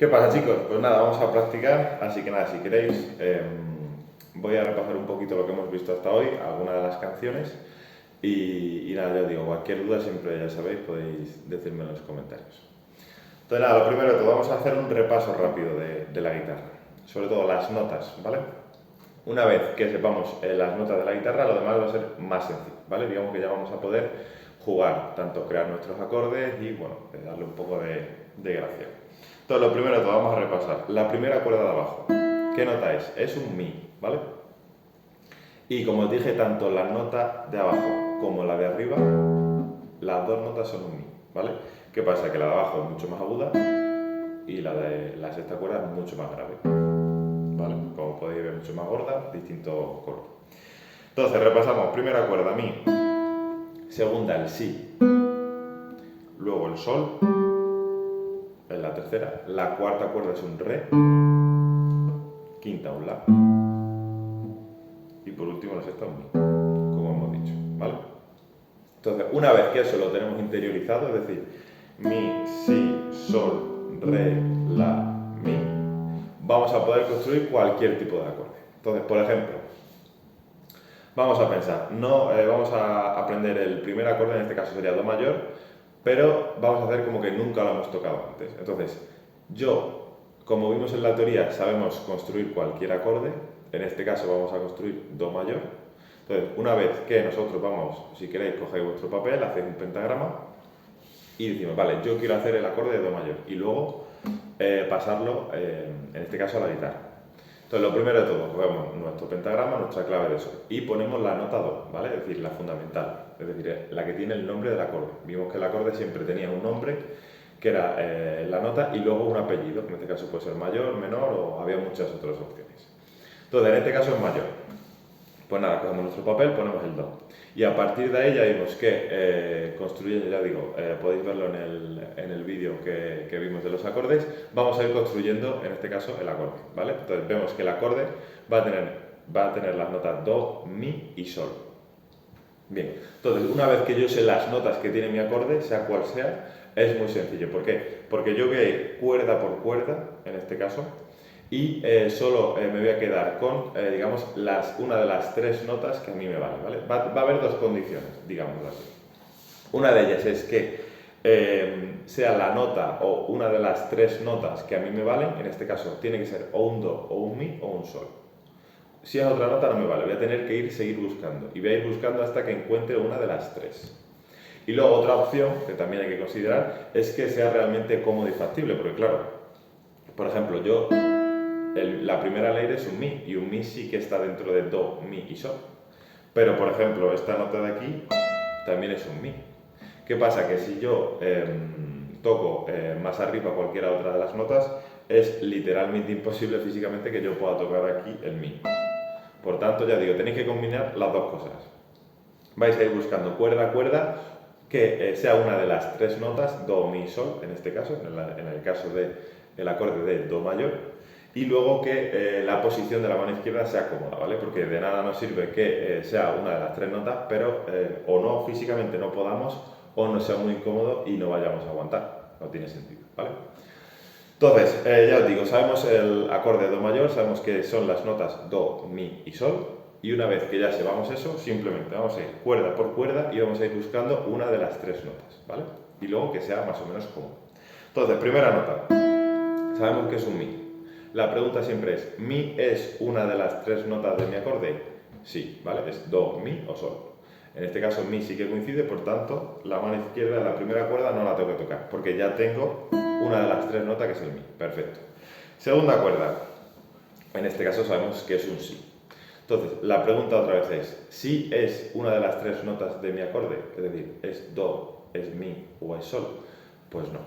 ¿Qué pasa, chicos? Pues nada, vamos a practicar, así que nada, si queréis, voy a repasar un poquito lo que hemos visto hasta hoy, algunas de las canciones, y nada, ya os digo, cualquier duda siempre, ya sabéis, podéis decirme en los comentarios. Entonces nada, lo primero de todo, vamos a hacer un repaso rápido de la guitarra, sobre todo las notas, ¿vale? Una vez que sepamos las notas de la guitarra, lo demás va a ser más sencillo, ¿vale? Digamos que ya vamos a poder jugar, tanto crear nuestros acordes y, bueno, darle un poco de gracia. Entonces, lo primero de todo, vamos a repasar. La primera cuerda de abajo, ¿qué nota es? Es un mi, ¿vale? Y como os dije, tanto la nota de abajo como la de arriba, las dos notas son un mi, ¿vale? ¿Qué pasa? Que la de abajo es mucho más aguda y la de la sexta cuerda es mucho más grave, ¿vale? Como podéis ver, mucho más gorda, distinto color. Entonces, repasamos. Primera cuerda, mi. Segunda, el si. Luego el sol. Es la tercera. La cuarta cuerda es un re. Quinta, un la. Y por último, la sexta, un mi, como hemos dicho, ¿vale? Entonces, una vez que eso lo tenemos interiorizado, es decir, mi, si, sol, re, la, mi, vamos a poder construir cualquier tipo de acorde. Entonces, por ejemplo, vamos a pensar, no vamos a aprender el primer acorde, en este caso sería do mayor, pero vamos a hacer como que nunca lo hemos tocado antes. Entonces, como vimos en la teoría, sabemos construir cualquier acorde. En este caso vamos a construir do mayor. Entonces, una vez que nosotros vamos, si queréis, cogéis vuestro papel, hacéis un pentagrama y decimos, vale, yo quiero hacer el acorde de do mayor y luego pasarlo, en este caso, a la guitarra. Entonces, lo primero de todo, cogemos nuestro pentagrama, nuestra clave de sol y ponemos la nota do, ¿vale? Es decir, la fundamental, es decir, la que tiene el nombre del acorde. Vimos que el acorde siempre tenía un nombre, que era la nota, y luego un apellido, que en este caso puede ser mayor, menor o había muchas otras opciones. Entonces, en este caso es mayor. Pues nada, cogemos nuestro papel, ponemos el do. Y a partir de ahí ya vimos que construyendo, ya digo, podéis verlo en el vídeo que vimos de los acordes, vamos a ir construyendo, en este caso, el acorde, ¿vale? Entonces vemos que el acorde va a tener las notas do, mi y sol. Bien, entonces una vez que yo sé las notas que tiene mi acorde, sea cual sea, es muy sencillo. ¿Por qué? Porque yo voy a ir cuerda por cuerda, en este caso, y solo me voy a quedar con, digamos, una de las tres notas que a mí me valen, ¿vale? Va a haber dos condiciones, digámoslo así. Una de ellas es que sea la nota o una de las tres notas que a mí me valen, en este caso tiene que ser o un do, o un mi, o un sol. Si es otra nota no me vale, voy a tener que seguir buscando y voy a ir buscando hasta que encuentre una de las tres. Y luego otra opción, que también hay que considerar, es que sea realmente cómodo y factible, porque claro, por ejemplo, la primera ley es un mi, y un mi sí que está dentro de do, mi y sol. Pero, por ejemplo, esta nota de aquí también es un mi. ¿Qué pasa? Que si yo toco más arriba cualquiera otra de las notas, es literalmente imposible físicamente que yo pueda tocar aquí el mi. Por tanto, ya digo, tenéis que combinar las dos cosas. Vais a ir buscando cuerda a cuerda que sea una de las tres notas, do, mi, sol, en este caso, en el caso del acorde de do mayor, y luego que la posición de la mano izquierda sea cómoda, ¿vale? Porque de nada nos sirve que sea una de las tres notas, pero o no físicamente no podamos, o no sea muy incómodo y no vayamos a aguantar. No tiene sentido, ¿vale? Entonces, ya os digo, sabemos el acorde do mayor, sabemos que son las notas do, mi y sol, y una vez que ya sepamos eso, simplemente vamos a ir cuerda por cuerda y vamos a ir buscando una de las tres notas, ¿vale? Y luego que sea más o menos cómodo. Entonces, primera nota, sabemos que es un mi. La pregunta siempre es, ¿mi es una de las tres notas de mi acorde? Sí, ¿vale? Es do, mi o sol. En este caso mi sí que coincide, por tanto, la mano izquierda de la primera cuerda no la tengo que tocar, porque ya tengo una de las tres notas que es el mi. Perfecto. Segunda cuerda. En este caso sabemos que es un si. Entonces, la pregunta otra vez es, ¿si es una de las tres notas de mi acorde? Es decir, ¿es do, es mi o es sol? Pues no.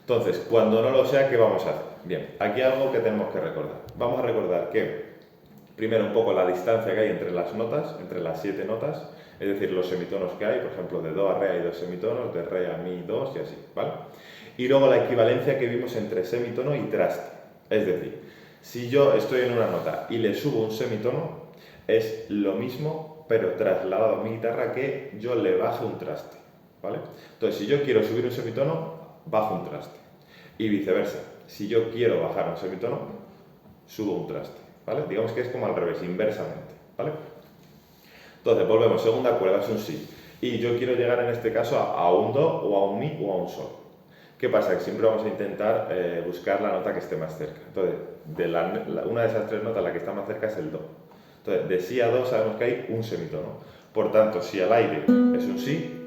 Entonces, cuando no lo sea, ¿qué vamos a hacer? Bien, aquí algo que tenemos que recordar. Vamos a recordar que, primero, un poco la distancia que hay entre las notas, entre las 7 notas, es decir, los semitonos que hay, por ejemplo, de do a re hay 2 semitonos, de re a mi 2 y así, ¿vale? Y luego la equivalencia que vimos entre semitono y traste. Es decir, si yo estoy en una nota y le subo un semitono, es lo mismo, pero trasladado a mi guitarra que yo le baje un traste, ¿vale? Entonces, si yo quiero subir un semitono, bajo un traste. Y viceversa. si yo quiero bajar un semitono, subo un traste, ¿vale? Digamos que es como al revés, inversamente, ¿vale? Entonces, volvemos, segunda cuerda es un si. Y yo quiero llegar en este caso a un do, o a un mi, o a un sol. ¿Qué pasa? Que siempre vamos a intentar buscar la nota que esté más cerca. Entonces, una de esas tres notas, la que está más cerca es el do. Entonces, de si a do sabemos que hay un semitono. Por tanto, si al aire es un si,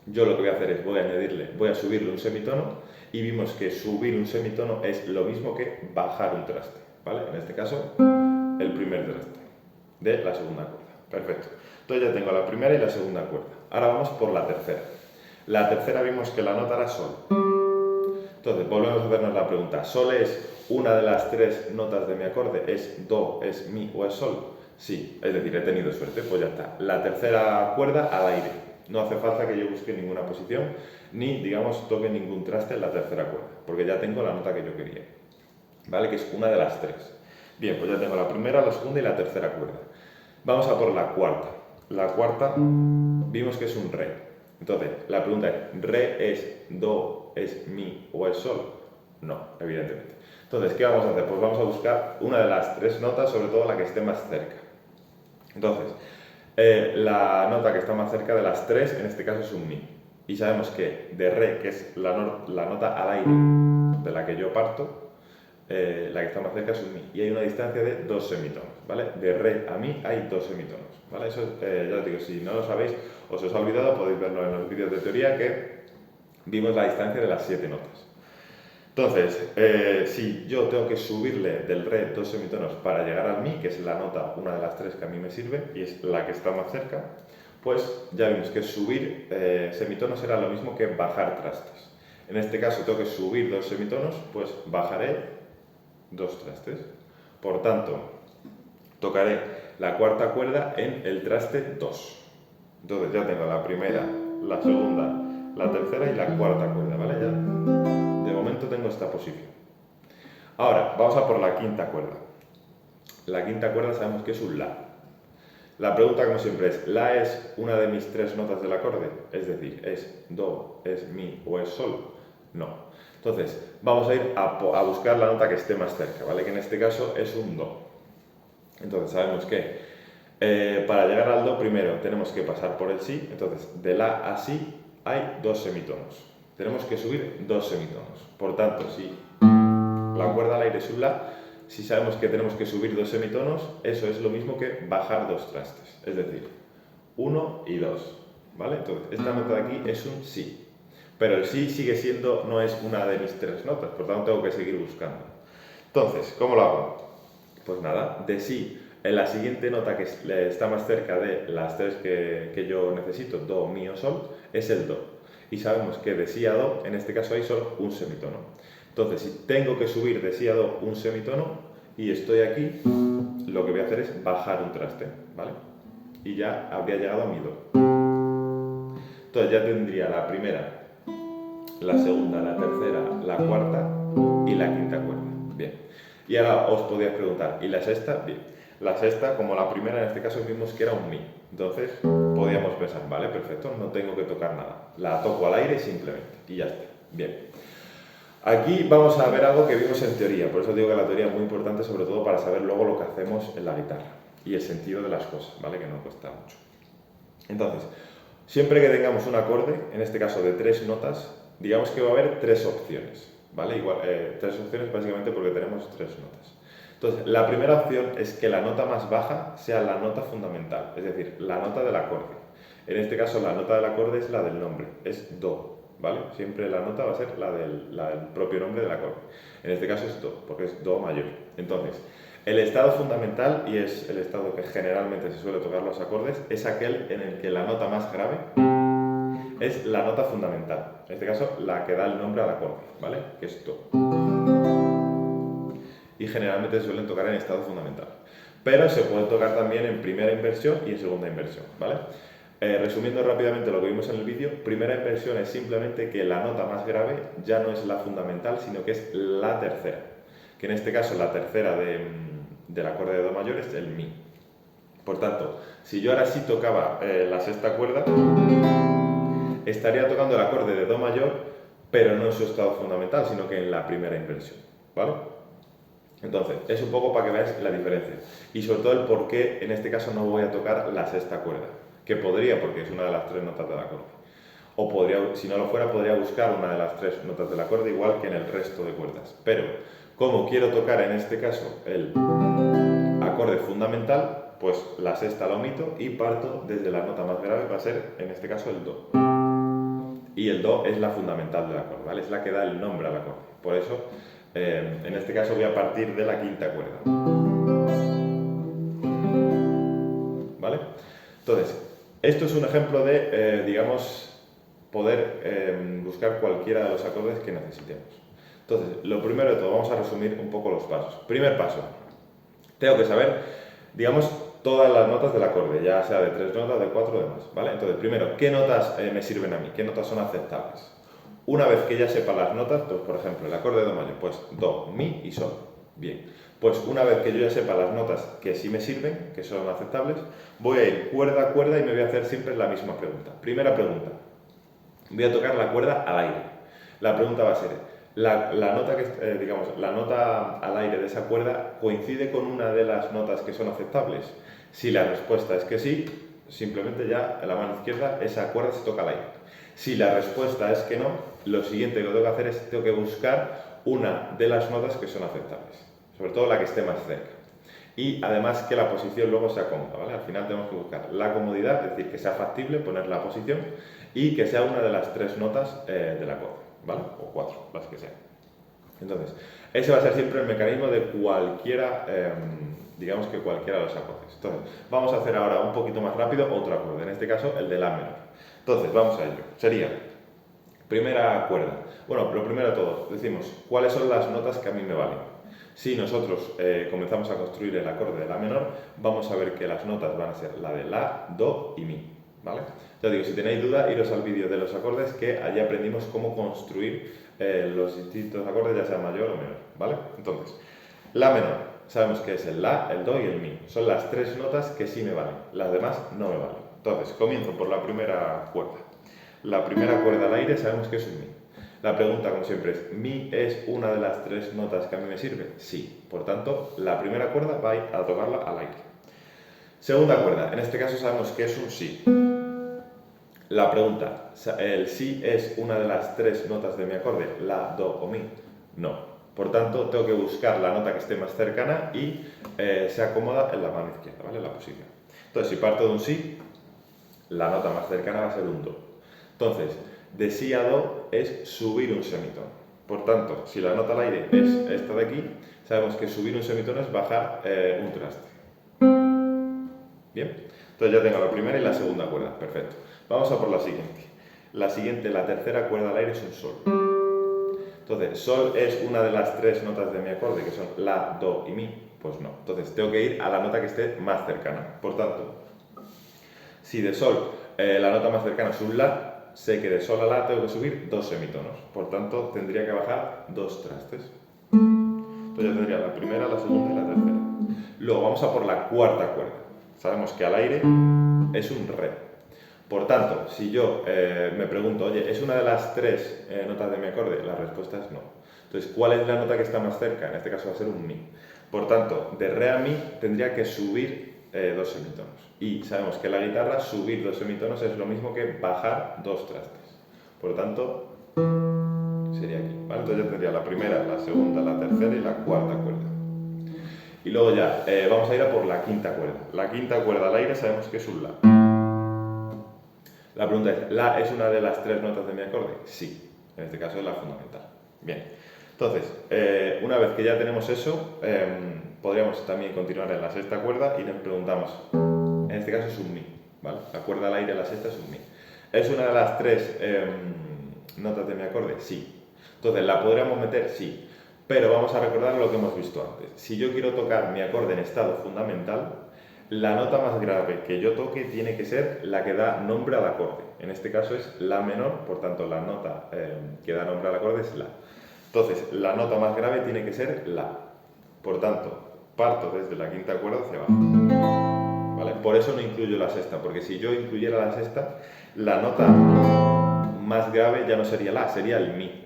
yo lo que voy a hacer es voy a subirle un semitono, y vimos que subir un semitono es lo mismo que bajar un traste, ¿vale? En este caso, el primer traste de la segunda cuerda. Perfecto. Entonces ya tengo la primera y la segunda cuerda. Ahora vamos por la tercera. La tercera vimos que la nota era sol. Entonces volvemos a hacernos la pregunta. ¿Sol es una de las tres notas de mi acorde? ¿Es do, es mi o es sol? Sí, es decir, he tenido suerte, pues ya está. La tercera cuerda al aire. No hace falta que yo busque ninguna posición, ni, digamos, toque ningún traste en la tercera cuerda, porque ya tengo la nota que yo quería, ¿vale? Que es una de las tres. Bien, pues ya tengo la primera, la segunda y la tercera cuerda. Vamos a por la cuarta. La cuarta vimos que es un re. Entonces, la pregunta es, ¿re es do, es mi o es sol? No, evidentemente. Entonces, ¿qué vamos a hacer? Pues vamos a buscar una de las tres notas, sobre todo la que esté más cerca. Entonces, la nota que está más cerca de las tres, en este caso es un mi. Y sabemos que de re, que es la nota al aire de la que yo parto, la que está más cerca es un mi. Y hay una distancia de 2 semitonos, ¿vale? De re a mi hay 2 semitonos, ¿vale? Eso, ya os digo, si no lo sabéis, os ha olvidado, podéis verlo en los vídeos de teoría, que vimos la distancia de las 7 notas. Entonces, si yo tengo que subirle del re 2 semitonos para llegar al mi, que es la nota, una de las tres que a mí me sirve, y es la que está más cerca, pues ya vimos que subir semitonos era lo mismo que bajar trastes. En este caso tengo que subir 2 semitonos, pues bajaré 2 trastes. Por tanto, tocaré la cuarta cuerda en el traste 2. Entonces ya tengo la primera, la segunda, la tercera y la cuarta cuerda, ¿vale? Ya de momento tengo esta posición. Ahora, vamos a por la quinta cuerda. La quinta cuerda sabemos que es un la. La pregunta, como siempre, es, ¿la es una de mis tres notas del acorde? Es decir, ¿es do, es mi o es sol? No. Entonces, vamos a ir a buscar la nota que esté más cerca, ¿vale? Que en este caso es un do. Entonces, sabemos que para llegar al do, primero tenemos que pasar por el si. Entonces, de la a si hay 2 semitonos. Tenemos que subir 2 semitonos. Por tanto, si la cuerda al aire es un la, si sabemos que tenemos que subir 2 semitonos, eso es lo mismo que bajar 2 trastes. Es decir, 1 y 2. ¿Vale? Entonces, esta nota de aquí es un si. Pero el si sigue siendo, no es una de mis tres notas, por tanto tengo que seguir buscando. Entonces, ¿cómo lo hago? Pues nada, de si en la siguiente nota que está más cerca de las tres que yo necesito, do, mi o sol, es el do. Y sabemos que de si a do, en este caso hay solo un semitono. Entonces, si tengo que subir de si a do un semitono y estoy aquí, lo que voy a hacer es bajar un traste, ¿vale? Y ya habría llegado a mi do. Entonces ya tendría la primera, la segunda, la tercera, la cuarta y la quinta cuerda. Bien. Y ahora os podéis preguntar, ¿y la sexta? Bien. La sexta, como la primera en este caso, vimos que era un mi. Entonces, podíamos pensar, vale, perfecto, no tengo que tocar nada. La toco al aire simplemente y ya está. Bien. Aquí vamos a ver algo que vimos en teoría, por eso digo que la teoría es muy importante, sobre todo para saber luego lo que hacemos en la guitarra y el sentido de las cosas, ¿vale? Que no cuesta mucho. Entonces, siempre que tengamos un acorde, en este caso de 3 notas, digamos que va a haber 3 opciones, ¿vale? Igual, 3 opciones básicamente porque tenemos 3 notas. Entonces, la primera opción es que la nota más baja sea la nota fundamental, es decir, la nota del acorde. En este caso, la nota del acorde es la del nombre, es do, ¿vale? Siempre la nota va a ser la del propio nombre del acorde. En este caso es do, porque es do mayor. Entonces, el estado fundamental, y es el estado que generalmente se suele tocar los acordes, es aquel en el que la nota más grave es la nota fundamental. En este caso, la que da el nombre al acorde, ¿vale? Que es do. Y generalmente se suelen tocar en estado fundamental. Pero se puede tocar también en primera inversión y en segunda inversión, ¿vale? Resumiendo rápidamente lo que vimos en el vídeo, primera inversión es simplemente que la nota más grave ya no es la fundamental, sino que es la tercera. Que en este caso la tercera del acorde de do mayor es el mi. Por tanto, si yo ahora sí tocaba la sexta cuerda, estaría tocando el acorde de do mayor, pero no en su estado fundamental, sino que en la primera inversión, ¿vale? Entonces, es un poco para que veáis la diferencia. Y sobre todo el por qué en este caso no voy a tocar la sexta cuerda, que podría, porque es una de las tres notas del acorde. O podría, si no lo fuera, podría buscar una de las tres notas del acorde, igual que en el resto de cuerdas. Pero, como quiero tocar en este caso el acorde fundamental, pues la sexta la omito y parto desde la nota más grave, va a ser en este caso el do. Y el do es la fundamental del acorde, ¿vale? Es la que da el nombre al acorde. Por eso, en este caso voy a partir de la quinta cuerda. ¿Vale? Entonces, esto es un ejemplo de, digamos, poder buscar cualquiera de los acordes que necesitemos. Entonces, lo primero de todo, vamos a resumir un poco los pasos. Primer paso, tengo que saber, digamos, todas las notas del acorde, ya sea de 3 notas, de 4 o demás, ¿vale? Entonces, primero, ¿qué notas me sirven a mí? ¿Qué notas son aceptables? Una vez que ya sepa las notas, pues por ejemplo, el acorde de do mayor, pues do, mi y sol. Bien, pues una vez que yo ya sepa las notas que sí me sirven, que son aceptables, voy a ir cuerda a cuerda y me voy a hacer siempre la misma pregunta. Primera pregunta, voy a tocar la cuerda al aire. La pregunta va a ser, la nota digamos, la nota al aire de esa cuerda coincide con una de las notas que son aceptables. Si la respuesta es que sí, simplemente ya en la mano izquierda esa cuerda se toca al aire. Si la respuesta es que no, lo siguiente que tengo que hacer es tengo que buscar una de las notas que son aceptables, sobre todo la que esté más cerca. Y además que la posición luego sea cómoda, ¿vale? Al final tenemos que buscar la comodidad, es decir, que sea factible poner la posición y que sea una de las 3 notas del acorde, ¿vale? O 4, las que sean. Entonces, ese va a ser siempre el mecanismo de cualquiera, digamos que cualquiera de los acordes. Entonces, vamos a hacer ahora un poquito más rápido otro acorde, en este caso el de la menor. Entonces, vamos a ello. Sería, primera cuerda. Bueno, lo primero de todo, decimos, ¿cuáles son las notas que a mí me valen? Si nosotros comenzamos a construir el acorde de la menor, vamos a ver que las notas van a ser la de la, do y mi, ¿vale? Ya digo, si tenéis duda, iros al vídeo de los acordes, que allí aprendimos cómo construir los distintos acordes, ya sea mayor o menor, ¿vale? Entonces, la menor, sabemos que es el la, el do y el mi. Son las 3 notas que sí me valen, las demás no me valen. Entonces, comienzo por la primera cuerda. La primera cuerda al aire sabemos que es un mi. La pregunta, como siempre, es, ¿mi es una de las 3 notas que a mí me sirve? Sí. Por tanto, la primera cuerda va a tocarla al aire. Segunda cuerda, en este caso sabemos que es un si. La pregunta, ¿el si es una de las 3 notas de mi acorde? La, do o mi. No. Por tanto, tengo que buscar la nota que esté más cercana y sea cómoda en la mano izquierda, ¿vale? La posición. Entonces, si parto de un si, la nota más cercana va a ser un do. Entonces, de si a do es subir un semitono. Por tanto, si la nota al aire es esta de aquí, sabemos que subir un semitono es bajar un traste. Bien, entonces ya tengo la primera y la segunda cuerda. Perfecto. Vamos a por la siguiente. La siguiente, la tercera cuerda al aire es un sol. Entonces, sol es una de las 3 notas de mi acorde, que son la, do y mi. Pues no. Entonces, tengo que ir a la nota que esté más cercana. Por tanto, si de sol la nota más cercana es un la, sé que de sol a la tengo que subir 2 semitonos. Por tanto, tendría que bajar 2 trastes. Entonces ya tendría la primera, la segunda y la tercera. Luego vamos a por la cuarta cuerda. Sabemos que al aire es un re. Por tanto, si yo me pregunto, oye, ¿es una de las 3 notas de mi acorde? La respuesta es no. Entonces, ¿cuál es la nota que está más cerca? En este caso va a ser un mi. Por tanto, de re a mi tendría que subir 2 semitonos. Y sabemos que en la guitarra subir 2 semitonos es lo mismo que bajar 2 trastes. Por lo tanto, sería aquí, ¿vale? Entonces ya tendría la primera, la segunda, la tercera y la cuarta cuerda. Y luego ya vamos a ir a por la quinta cuerda. La quinta cuerda al aire sabemos que es un la. La pregunta es, ¿la es una de las 3 notas de mi acorde? Sí, en este caso es la fundamental. Bien, entonces, una vez que ya tenemos eso, podríamos también continuar en la sexta cuerda y nos preguntamos, en este caso es un mi, ¿vale? La cuerda al aire, la sexta es un mi. ¿Es una de las 3 notas de mi acorde? Sí. Entonces, ¿la podríamos meter? Sí. Pero vamos a recordar lo que hemos visto antes. Si yo quiero tocar mi acorde en estado fundamental, la nota más grave que yo toque tiene que ser la que da nombre al acorde. En este caso es la menor, por tanto la nota que da nombre al acorde es la. Entonces, la nota más grave tiene que ser la. Por tanto, parto desde la quinta cuerda hacia abajo. ¿Vale? Por eso no incluyo la sexta, porque si yo incluyera la sexta, la nota más grave ya no sería la, sería el mi.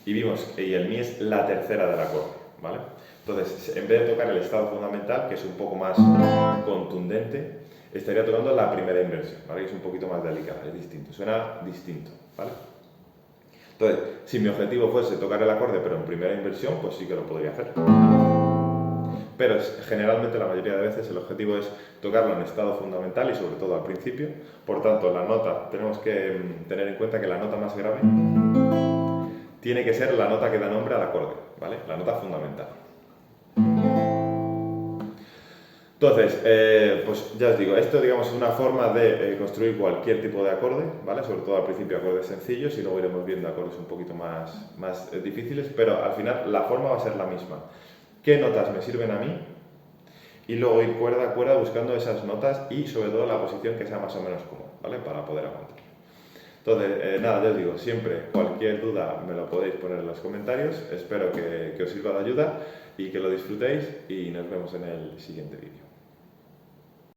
y vimos que el mi es la tercera del acorde, ¿vale? Entonces, en vez de tocar el estado fundamental, que es un poco más contundente, estaría tocando la primera inversión, ¿vale? Que es un poquito más delicada, es distinto, suena distinto, ¿vale? Entonces, si mi objetivo fuese tocar el acorde pero en primera inversión, pues sí que lo podría hacer. Pero generalmente la mayoría de veces el objetivo es tocarlo en estado fundamental y sobre todo al principio. Por tanto, la nota, tenemos que tener en cuenta que la nota más grave tiene que ser la nota que da nombre al acorde, ¿vale? La nota fundamental. Entonces, pues ya os digo, esto digamos es una forma de construir cualquier tipo de acorde, ¿vale? Sobre todo al principio acordes sencillos y luego iremos viendo acordes un poquito más difíciles, pero al final la forma va a ser la misma. ¿Qué notas me sirven a mí? Y luego ir cuerda a cuerda buscando esas notas y sobre todo la posición que sea más o menos cómoda, ¿vale? Para poder aguantar. Entonces, nada, ya os digo, siempre cualquier duda me lo podéis poner en los comentarios, espero que os sirva de ayuda y que lo disfrutéis y nos vemos en el siguiente vídeo.